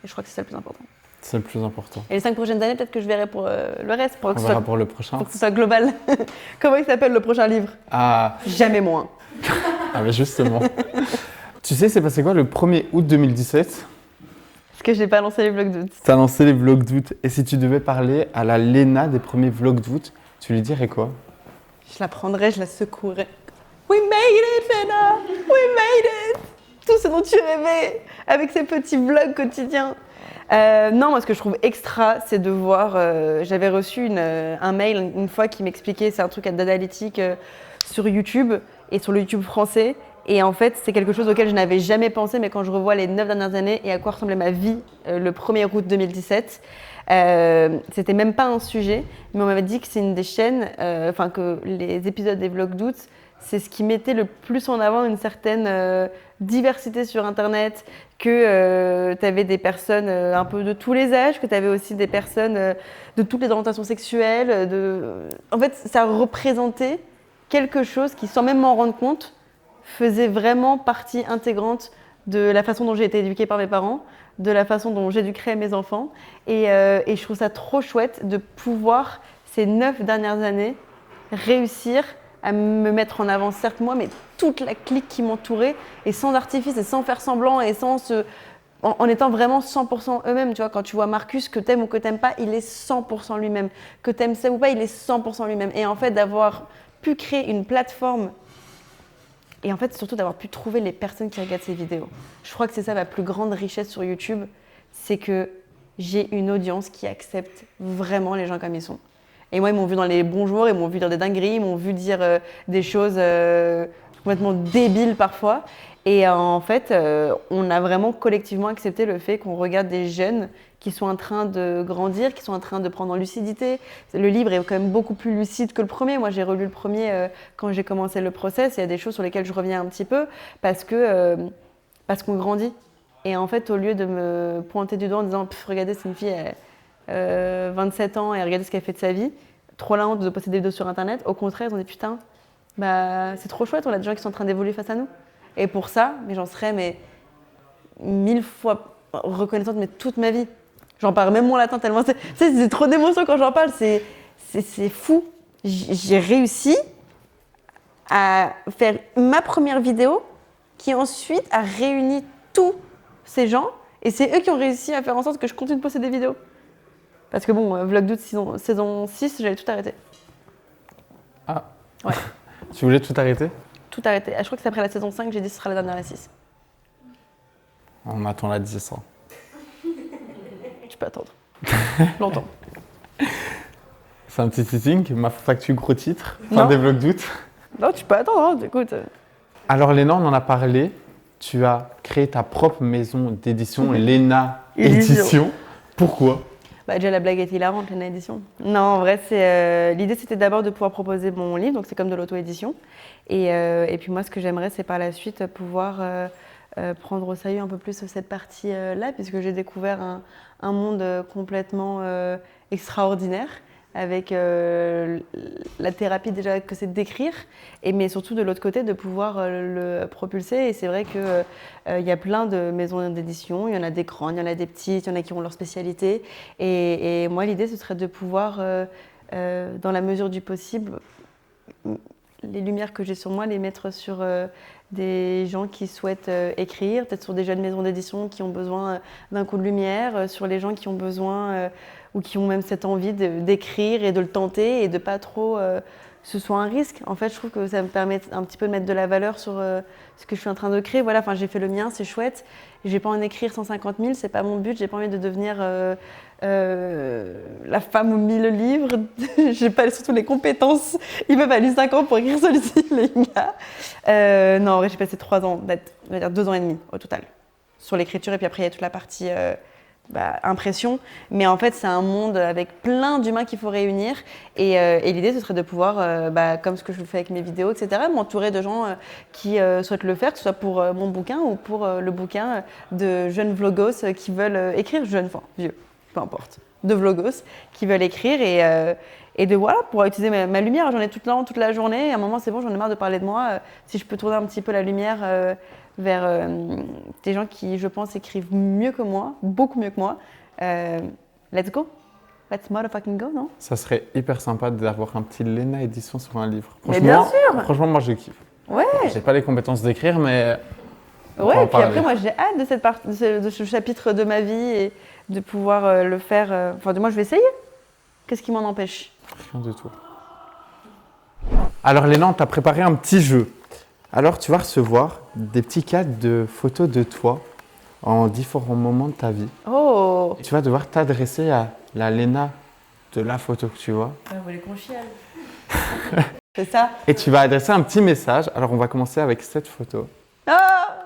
Et je crois que c'est ça le plus important. C'est le plus important. Et les 5 prochaines années, peut-être que je verrai pour le reste, On verra pour le prochain. pour que ce soit global. Comment il s'appelle le prochain livre? Ah, Jamais moins. mais justement. Tu sais, c'est passé quoi le 1er août 2017? Parce que j'ai pas lancé les vlogs d'août. Tu as lancé les vlogs d'août. Et si tu devais parler à la Léna des premiers vlogs d'août, tu lui dirais quoi? Je la prendrais, je la secouerais. We made it, Léna! We made it! Tout ce dont tu rêvais avec ces petits vlogs quotidiens. Non, moi, ce que je trouve extra, c'est de voir. J'avais reçu un mail une fois qui m'expliquait, c'est un truc d'analytique sur YouTube et sur le YouTube français. Et en fait, c'est quelque chose auquel je n'avais jamais pensé, mais quand je revois les 9 dernières années et à quoi ressemblait ma vie le 1er août 2017, c'était même pas un sujet, mais on m'avait dit que c'est une des chaînes, que les épisodes des vlogs d'août, c'est ce qui mettait le plus en avant une certaine diversité sur Internet, que tu avais des personnes un peu de tous les âges, que tu avais aussi des personnes de toutes les orientations sexuelles. En fait, ça représentait quelque chose qui, sans même m'en rendre compte, faisait vraiment partie intégrante de la façon dont j'ai été éduquée par mes parents, de la façon dont j'éduquerai mes enfants. Et je trouve ça trop chouette de pouvoir, ces 9 dernières années, réussir à me mettre en avant, certes moi, mais toute la clique qui m'entourait, et sans artifice, et sans faire semblant, et en étant vraiment 100% eux-mêmes. Tu vois, quand tu vois Marcus, que t'aimes ou que t'aimes pas, il est 100% lui-même. Que t'aimes ça ou pas, il est 100% lui-même. Et en fait, d'avoir pu créer une plateforme, et en fait, surtout d'avoir pu trouver les personnes qui regardent ces vidéos. Je crois que c'est ça ma plus grande richesse sur YouTube, c'est que j'ai une audience qui accepte vraiment les gens comme ils sont. Et moi, ils m'ont vu dans les bons jours, ils m'ont vu dire des dingueries, ils m'ont vu dire des choses complètement débiles parfois. Et en fait, on a vraiment collectivement accepté le fait qu'on regarde des jeunes qui sont en train de grandir, qui sont en train de prendre en lucidité. Le livre est quand même beaucoup plus lucide que le premier. Moi, j'ai relu le premier quand j'ai commencé le process. Il y a des choses sur lesquelles je reviens un petit peu parce qu'on grandit. Et en fait, au lieu de me pointer du doigt en disant « Regardez, c'est une fille, 27 ans, et regardez ce qu'elle fait de sa vie », trop la honte de poster des vidéos sur Internet. Au contraire, ils ont dit « Putain, c'est trop chouette, on a des gens qui sont en train d'évoluer face à nous. » Et pour ça, j'en serais 1000 fois reconnaissante, mais toute ma vie. J'en parle même mon latin tellement c'est trop d'émotion quand j'en parle, c'est fou. J'ai réussi à faire ma première vidéo qui ensuite a réuni tous ces gens, et c'est eux qui ont réussi à faire en sorte que je continue de poster des vidéos. Parce que bon, Vlog d'août saison 6, j'allais tout arrêter. Ah. Ouais. Tu voulais tout arrêter? Tout arrêter. Je crois que c'est après la saison 5 que j'ai dit que ce sera la dernière la 6. On attend la 10 ans. Tu peux attendre. Longtemps. C'est un petit teasing, ma facture gros titre, fin Non. des vlogs d'août. Non, tu peux attendre, hein, écoute. Alors Léna, on en a parlé. Tu as créé ta propre maison d'édition, Léna Édition. Pourquoi? Déjà, la blague est hilarante, Léna Édition. Non, en vrai, l'idée, c'était d'abord de pouvoir proposer mon livre, donc c'est comme de l'auto-édition. Et puis moi, ce que j'aimerais, c'est par la suite pouvoir prendre au sérieux un peu plus cette partie-là, puisque j'ai découvert un monde complètement extraordinaire, avec la thérapie déjà que c'est d'écrire, mais surtout de l'autre côté de pouvoir le propulser. Et c'est vrai qu'il y a plein de maisons d'édition, il y en a des grandes, il y en a des petites, il y en a qui ont leur spécialité. Et moi, l'idée, ce serait de pouvoir, dans la mesure du possible, les lumières que j'ai sur moi, les mettre sur des gens qui souhaitent écrire, peut-être sur des jeunes maisons d'édition qui ont besoin d'un coup de lumière, sur les gens qui ont besoin ou qui ont même cette envie d'écrire et de le tenter et de pas trop ce soit un risque. En fait, je trouve que ça me permet un petit peu de mettre de la valeur sur ce que je suis en train de créer. Voilà, j'ai fait le mien, c'est chouette. Je vais pas en écrire 150 000, c'est pas mon but. J'ai pas envie de devenir la femme aux 1000 livres, j'ai pas surtout les compétences. Il m'a fallu 5 ans pour écrire celui-ci, les gars. Non, en vrai, j'ai passé 3 ans, on va dire 2 ans et demi au total, sur l'écriture. Et puis après, il y a toute la partie impression. Mais en fait, c'est un monde avec plein d'humains qu'il faut réunir. Et l'idée, ce serait de pouvoir, comme ce que je fais avec mes vidéos, etc., m'entourer de gens qui souhaitent le faire, que ce soit pour mon bouquin ou pour le bouquin de jeunes vlogos qui veulent écrire, jeunes, enfin vieux, peu importe, de vlogos qui veulent écrire et de voilà, pouvoir utiliser ma lumière. J'en ai toute la journée. Et à un moment, c'est bon, j'en ai marre de parler de moi. Si je peux tourner un petit peu la lumière vers des gens qui, je pense, écrivent mieux que moi, beaucoup mieux que moi. Let's go. Let's motherfucking go, non? Ça serait hyper sympa d'avoir un petit Léna édition sur un livre. Mais bien sûr. Franchement, moi, je kiffe. Ouais. J'ai pas les compétences d'écrire, mais ouais, et puis après, moi, j'ai hâte de ce chapitre de ma vie et de pouvoir le faire. Enfin, moi, je vais essayer. Qu'est-ce qui m'en empêche? Rien du tout. Alors, Léna, on t'a préparé un petit jeu. Alors, tu vas recevoir des petits cadres de photos de toi en différents moments de ta vie. Oh! Tu vas devoir t'adresser à la Léna de la photo que tu vois. Vous voulez qu'on chiale? C'est ça? Et tu vas adresser un petit message. Alors, on va commencer avec cette photo. Ah!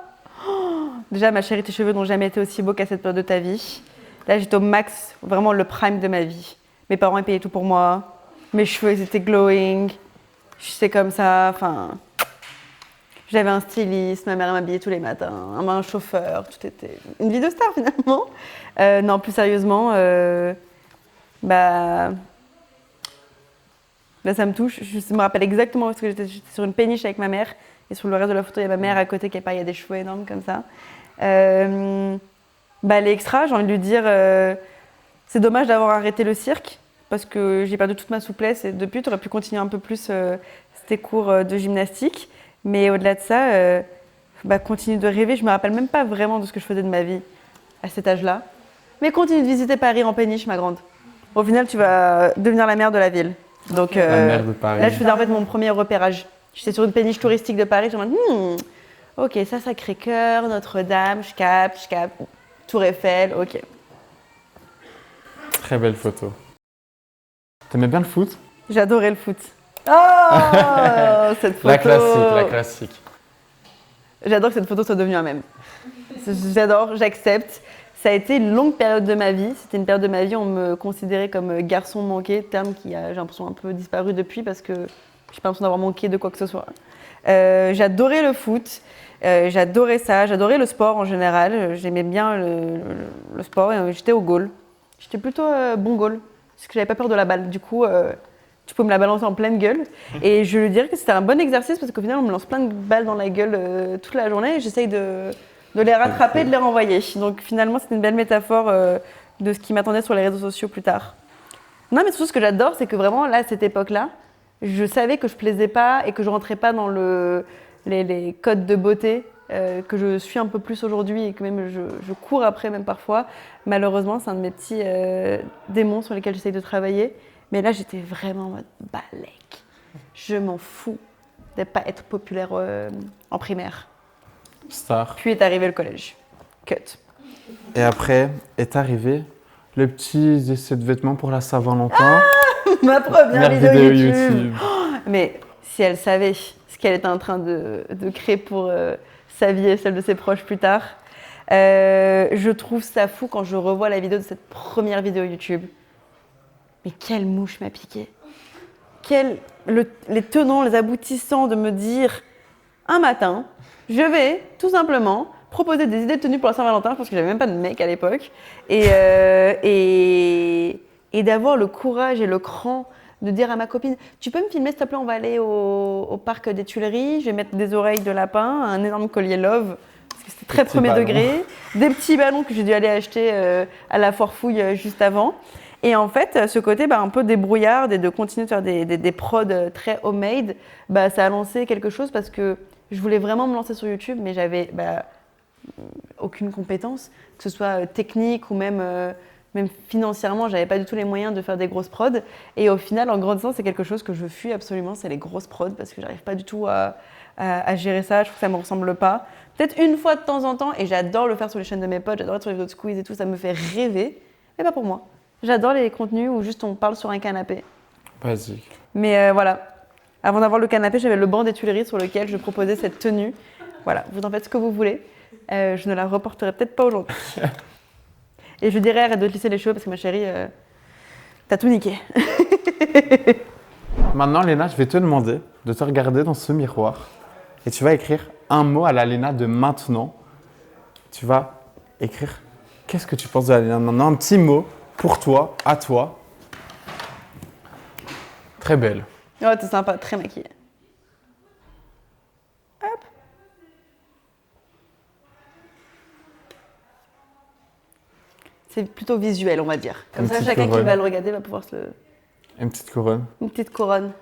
Oh, déjà, ma chérie, tes cheveux n'ont jamais été aussi beaux qu'à cette période de ta vie. Là, j'étais au max, vraiment le prime de ma vie. Mes parents, ils payaient tout pour moi. Mes cheveux, ils étaient glowing. Je sais comme ça, enfin... J'avais un styliste, ma mère m'habillait tous les matins, un chauffeur, tout était une vie de star finalement. Non, plus sérieusement, ça me touche. Je me rappelle exactement parce que j'étais sur une péniche avec ma mère et sur le reste de la photo, il y a ma mère à côté qui est pareil, il y a des cheveux énormes comme ça. Les extras, j'ai envie de lui dire, c'est dommage d'avoir arrêté le cirque parce que j'ai perdu toute ma souplesse et depuis, tu aurais pu continuer un peu plus tes cours de gymnastique. Mais au-delà de ça, continue de rêver. Je me rappelle même pas vraiment de ce que je faisais de ma vie à cet âge-là. Mais continue de visiter Paris en péniche, ma grande. Au final, tu vas devenir la mère de la ville. Donc La mère de Paris. là, je faisais en fait mon premier repérage. J'étais sur une péniche touristique de Paris. Je me dis, ok, ça, Sacré-Cœur, Notre-Dame, je capte, Tour Eiffel, ok. Très belle photo. T'aimais bien le foot? J'adorais le foot. Oh, cette photo. La classique. J'adore que cette photo soit devenue un mème. J'adore, j'accepte. Ça a été une longue période de ma vie. C'était une période de ma vie où on me considérait comme garçon manqué, terme qui a, j'ai l'impression, un peu disparu depuis parce que j'ai pas l'impression d'avoir manqué de quoi que ce soit. J'adorais le foot, j'adorais ça, j'adorais le sport en général. J'aimais bien le sport et j'étais au goal. J'étais plutôt bon goal parce que j'avais pas peur de la balle. Du coup, tu peux me la balancer en pleine gueule. Et je lui dirais que c'était un bon exercice parce qu'au final, on me lance plein de balles dans la gueule toute la journée et j'essaye de les rattraper et de les renvoyer. Donc finalement, c'est une belle métaphore de ce qui m'attendait sur les réseaux sociaux plus tard. Non, mais surtout, ce que j'adore, c'est que vraiment, là, à cette époque-là, je savais que je plaisais pas et que je rentrais pas dans les codes de beauté que je suis un peu plus aujourd'hui et que même je cours après, même parfois. Malheureusement, c'est un de mes petits démons sur lesquels j'essaye de travailler. Mais là, j'étais vraiment en mode balèque. Je m'en fous de ne pas être populaire en primaire. Star. Puis est arrivé le collège. Cut. Et après est arrivé le petit essai de vêtements pour la Saint-Valentin. Ma première vidéo YouTube. Oh, mais si elle savait ce qu'elle était en train de créer pour sa vie et celle de ses proches plus tard, je trouve ça fou quand je revois la vidéo de cette première vidéo YouTube. Mais quelle mouche m'a piqué. Les tenants, les aboutissants de me dire un matin, je vais tout simplement proposer des idées de tenues pour la Saint-Valentin, parce que j'avais même pas de mec à l'époque, et d'avoir le courage et le cran de dire à ma copine, tu peux me filmer s'il te plaît, on va aller au parc des Tuileries, je vais mettre des oreilles de lapin, un énorme collier love, parce que c'était très premier degré, des petits ballons que j'ai dû aller acheter à la foire fouille juste avant. Et en fait, ce côté un peu débrouillarde et de continuer de faire des prods très homemade, ça a lancé quelque chose parce que je voulais vraiment me lancer sur YouTube, mais j'avais aucune compétence, que ce soit technique ou même financièrement, j'avais pas du tout les moyens de faire des grosses prods. Et au final, en grandissant, c'est quelque chose que je fuis absolument, c'est les grosses prods parce que j'arrive pas du tout à gérer ça, je trouve que ça me ressemble pas. Peut-être une fois de temps en temps, et j'adore le faire sur les chaînes de mes potes, j'adore être sur les vidéos de Squeeze et tout, ça me fait rêver, mais pas pour moi. J'adore les contenus où juste on parle sur un canapé. Vas-y. Mais voilà, avant d'avoir le canapé, j'avais le banc des Tuileries sur lequel je proposais cette tenue. Voilà, vous en faites ce que vous voulez. Je ne la reporterai peut-être pas aujourd'hui. Et je dirais arrête de te lisser les cheveux parce que ma chérie, t'as tout niqué. Maintenant, Léna, je vais te demander de te regarder dans ce miroir et tu vas écrire un mot à la Léna de maintenant. Tu vas écrire qu'est-ce que tu penses de la Léna de maintenant, un petit mot pour toi, à toi. Très belle. Oh, t'es sympa, très maquillée. Hop. C'est plutôt visuel, on va dire. Comme Une ça, petite chacun qui couronne. va le regarder va pouvoir se le... Une petite couronne. Une petite couronne.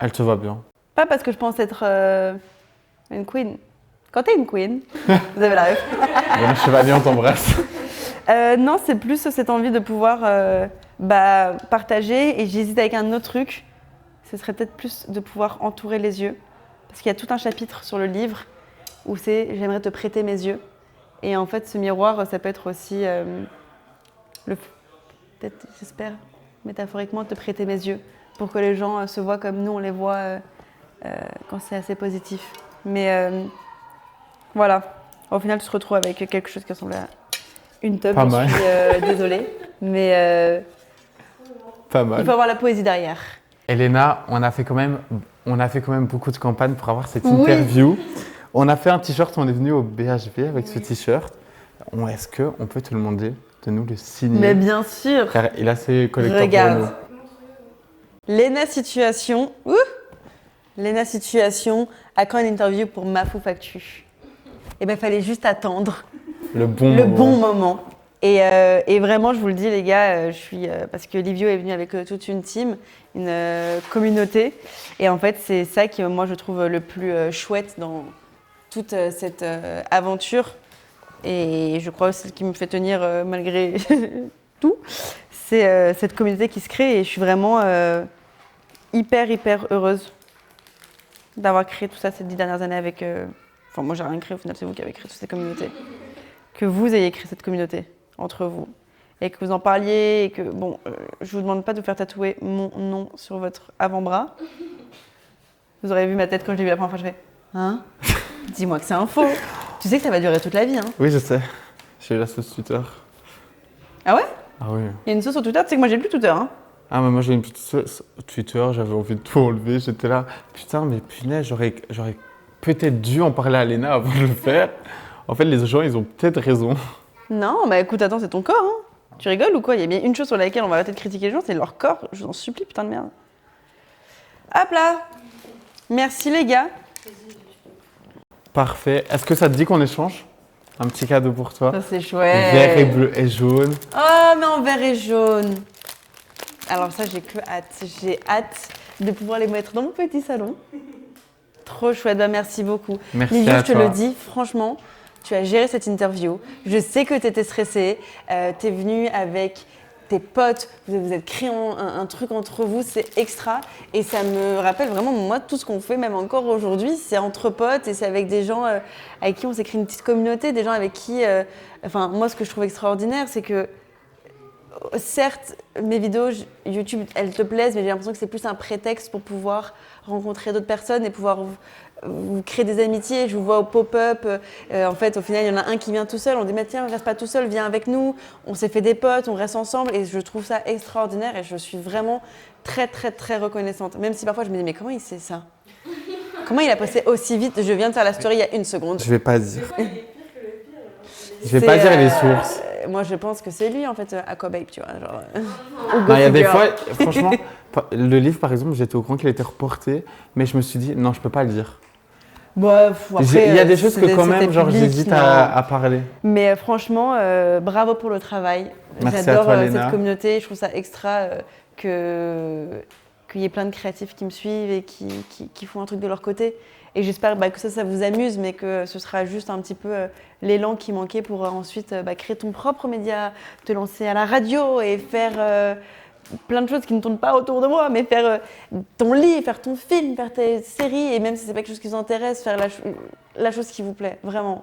Elle te va bien. Pas parce que je pense être une queen. Quand t'es une queen, vous avez la ref. Bon, chevalier, on t'embrasse. Non, c'est plus cette envie de pouvoir partager. Et j'hésite avec un autre truc. Ce serait peut-être plus de pouvoir entourer les yeux. Parce qu'il y a tout un chapitre sur le livre où c'est « J'aimerais te prêter mes yeux ». Et en fait, ce miroir, ça peut être aussi peut-être, j'espère, métaphoriquement, te prêter mes yeux. Pour que les gens se voient comme nous, on les voit quand c'est assez positif. Mais voilà, au final, tu te retrouves avec quelque chose qui ressemble à une teub. Pas Je mal. suis désolée, mais Pas il mal. faut avoir la poésie derrière. Elena, on a fait quand même beaucoup de campagnes pour avoir cette Oui. interview. On a fait un t-shirt, on est venu au BHV avec ce t-shirt. Est-ce qu'on peut te demander de nous le signer? Mais bien sûr. Car il a ses collecteurs pour Regarde. nous. Léna Situation. Léna Situation, à quand une interview pour Ma Fouf Actu? Eh bien, il fallait juste attendre Le bon le moment. bon moment. Et vraiment, je vous le dis, les gars, je suis parce que Livio est venu avec toute une team, une communauté. Et en fait, c'est ça qui, moi, je trouve le plus chouette dans toute cette aventure. Et je crois aussi ce qui me fait tenir malgré tout, c'est cette communauté qui se crée. Et je suis vraiment hyper heureuse d'avoir créé tout ça ces 10 dernières années avec... Enfin, moi, j'ai rien créé, au final, c'est vous qui avez créé toutes ces communautés. Que vous ayez créé cette communauté entre vous et que vous en parliez et que, bon, je vous demande pas de vous faire tatouer mon nom sur votre avant-bras. Vous aurez vu ma tête quand je l'ai vu la première fois, je fais « Hein ? Dis-moi que c'est un faux. Tu sais que ça va durer toute la vie, hein. » Oui, je sais. J'ai eu la sauce Twitter. Ah ouais ? Ah oui. Il y a une sauce sur Twitter, tu sais que moi j'ai plus Twitter, hein. Ah, mais moi j'ai une petite sauce Twitter, j'avais envie de tout enlever. J'étais là, putain, mais punaise, j'aurais peut-être dû en parler à Léna avant de le faire. En fait, les gens, ils ont peut-être raison. Non, bah écoute, attends, c'est ton corps, hein. Tu rigoles ou quoi ? Il y a bien une chose sur laquelle on va arrêter de critiquer les gens, c'est leur corps. Je vous en supplie, putain de merde. Hop là ! Merci les gars. Parfait. Est-ce que ça te dit qu'on échange? Un petit cadeau pour toi. Ça c'est chouette. Vert et bleu et jaune. Oh, mais en vert et jaune. Alors ça, j'ai que hâte. J'ai hâte de pouvoir les mettre dans mon petit salon. Trop chouette, bah, merci beaucoup. Merci Livio, à je te toi. le dis, franchement, tu as géré cette interview. Je sais que tu étais stressée. Tu es venue avec tes potes, vous êtes créé un truc entre vous, c'est extra. Et ça me rappelle vraiment, moi, tout ce qu'on fait, même encore aujourd'hui, c'est entre potes et c'est avec des gens avec qui on s'est créé une petite communauté, des gens avec qui... Enfin, moi, ce que je trouve extraordinaire, c'est que certes, mes vidéos YouTube, elles te plaisent, mais j'ai l'impression que c'est plus un prétexte pour pouvoir rencontrer d'autres personnes et pouvoir vous créer des amitiés. Je vous vois au pop-up. En fait, au final, il y en a un qui vient tout seul. On dit, mais tiens, reste pas tout seul, viens avec nous. On s'est fait des potes, on reste ensemble. Et je trouve ça extraordinaire et je suis vraiment très reconnaissante. Même si parfois, je me dis, mais comment il sait ça? Comment il a posté aussi vite? Je viens de faire la story il y a une seconde. Je vais pas dire. Je vais pas dire les sources. Moi, je pense que c'est lui, en fait, Aquababe, tu vois. Genre, Non, il y a des fois, franchement, le livre, par exemple, j'étais au courant qu'il était reporté, mais je me suis dit, non, je peux pas le dire. Bref, après, Il y a des choses que quand c'était même, genre, public, j'hésite non. à parler. Mais franchement, bravo pour le travail. Merci à J'adore toi, Léna. cette communauté. Je trouve ça extra qu'il y ait plein de créatifs qui me suivent et qui font un truc de leur côté. Et j'espère que ça vous amuse, mais que ce sera juste un petit peu l'élan qui manquait pour ensuite créer ton propre média, te lancer à la radio et faire plein de choses qui ne tournent pas autour de moi, mais faire ton livre, faire ton film, faire tes séries, et même si c'est pas quelque chose qui vous intéresse, faire la chose qui vous plaît, vraiment.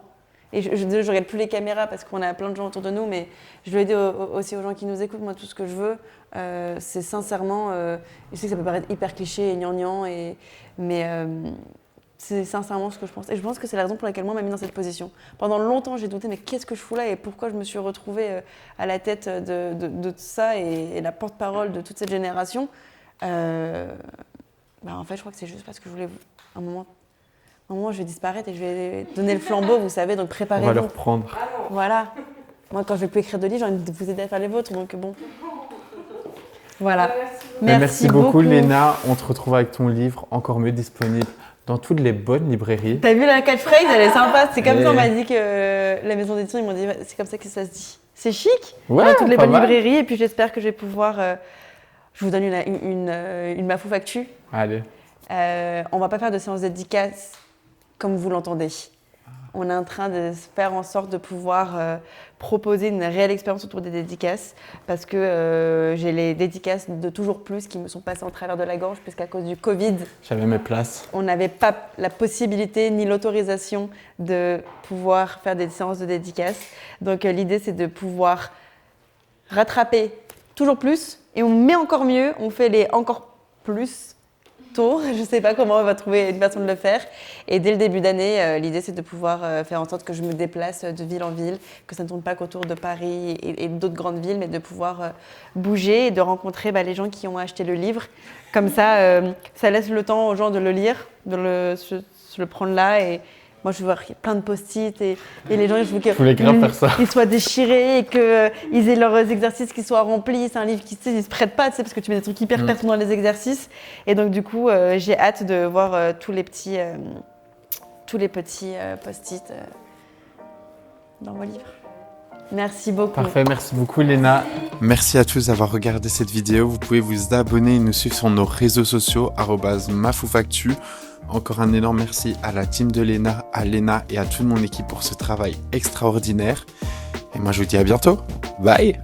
Et je regarde plus les caméras parce qu'on a plein de gens autour de nous, mais je veux aider aussi aux gens qui nous écoutent. Moi, tout ce que je veux, c'est sincèrement, je sais que ça peut paraître hyper cliché et gnangnan, mais c'est sincèrement ce que je pense. Et je pense que c'est la raison pour laquelle moi, on m'a mis dans cette position. Pendant longtemps, j'ai douté, mais qu'est-ce que je fous là et pourquoi je me suis retrouvée à la tête de tout ça et la porte-parole de toute cette génération. En fait, je crois que c'est juste parce que je voulais un moment, je vais disparaître et je vais donner le flambeau, vous savez, donc préparez-vous. On va le reprendre. Voilà. Moi, quand je vais plus écrire de livres, j'ai envie de vous aider à faire les vôtres, donc bon. Voilà. Merci beaucoup, Léna. On te retrouve avec ton livre, encore mieux, disponible dans toutes les bonnes librairies. T'as vu la catchphrase, elle est sympa. C'est comme ça, on m'a dit que la maison d'édition, ils m'ont dit, c'est comme ça que ça se dit. C'est chic. Ouais, dans toutes les bonnes mal. librairies. Et puis j'espère que je vais pouvoir. Je vous donne une Mafouf Actu. Allez. On va pas faire de séance dédicace comme vous l'entendez. On est en train de faire en sorte de pouvoir proposer une réelle expérience autour des dédicaces parce que j'ai les dédicaces de Toujours Plus qui me sont passées en travers de la gorge puisqu'à cause du Covid, J'avais mes places. on n'avait pas la possibilité ni l'autorisation de pouvoir faire des séances de dédicaces. Donc l'idée, c'est de pouvoir rattraper Toujours Plus et on met encore mieux, on fait les encore plus tours. Je ne sais pas comment on va trouver une façon de le faire. Et dès le début d'année, l'idée, c'est de pouvoir faire en sorte que je me déplace de ville en ville, que ça ne tourne pas qu'autour de Paris et d'autres grandes villes, mais de pouvoir bouger et de rencontrer les gens qui ont acheté le livre. Comme ça, ça laisse le temps aux gens de le lire, de se le prendre là. Et moi, je veux voir qu'il y a plein de post-it et les gens, je veux qu'ils soient déchirés et qu'ils aient leurs exercices qui soient remplis. C'est un livre qui ne se prête pas, parce que tu mets des trucs hyper personnels dans les exercices. Et donc, du coup, j'ai hâte de voir tous les petits post-it dans vos livres. Merci beaucoup. Parfait, merci beaucoup Léna. Merci à tous d'avoir regardé cette vidéo. Vous pouvez vous abonner et nous suivre sur nos réseaux sociaux @mafoufactu. Encore un énorme merci à la team de Léna, à Léna et à toute mon équipe pour ce travail extraordinaire. Et moi je vous dis à bientôt. Bye.